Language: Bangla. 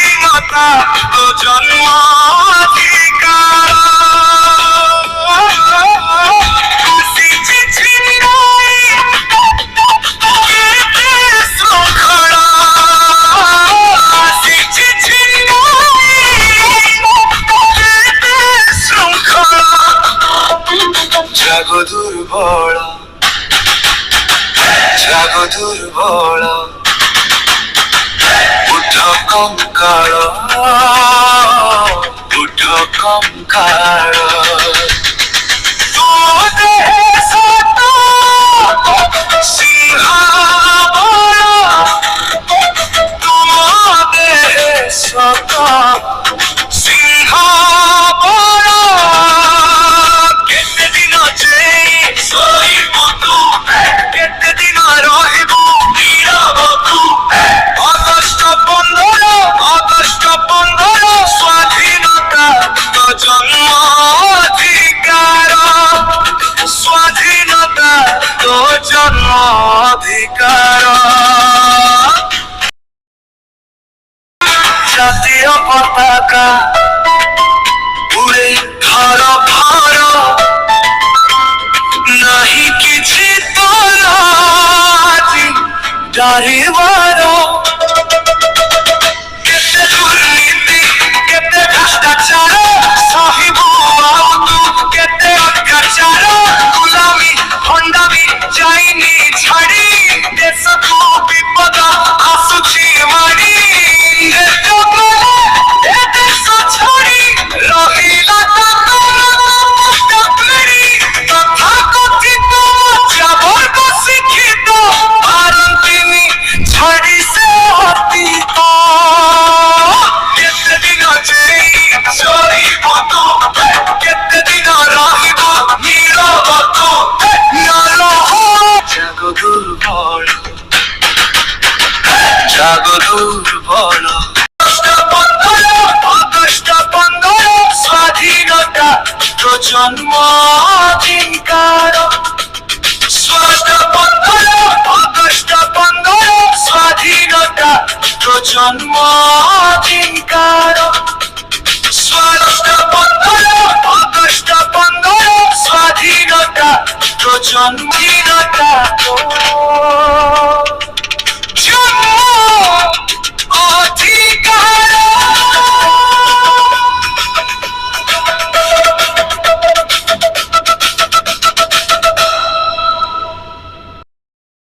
স্বাধীনতা তো জন্মাধিকার। জাগো দুর্বল, জাগো দুর্বল, উঠো কঙ্কাল, উঠো কঙ্কাল। সিংহ বল, তোমাদের শত সিংহ বল। কেতে দিন যেই সহিব তু, কেতে দিন রহিব নীরব তু। আগস্ট 15, আগস্ট 15 স্বাধীনতা তো জন্মাধিকার। স্বাধীনতা তো জন্মাধিকার। জাতীয় পতাকা উড়ে ধর ভর, নাহি কিছু তোলা ডারিবার। কেতে দুর্নীতি, কেতে ভ্রষ্টাচার সহিব আউ তু। কেতে অত্যাচার গুলামি ভণ্ডামি যাইনি ছাড়ি। দেশকু বিপদ আসুছি মাড়ি। দেশ ছাড়ি রহিলা তথাকথিত যাবর্গ শিক্ষিত পারন্তিনি ছাড়ি সে অতীত। কেতে দিন যেই সহিব তু, কেতে দিন রহিব নীরব তু। নরহ জাগো দুর্বল, জাগো দুর্বল। আগস্ট 15 স্বাধীনতা তো জন্মাধিকার। আগস্ট 15 স্বাধীনতা তো জন্মাধিকার। আগস্ট 15 স্বাধীনতা তো জন্ম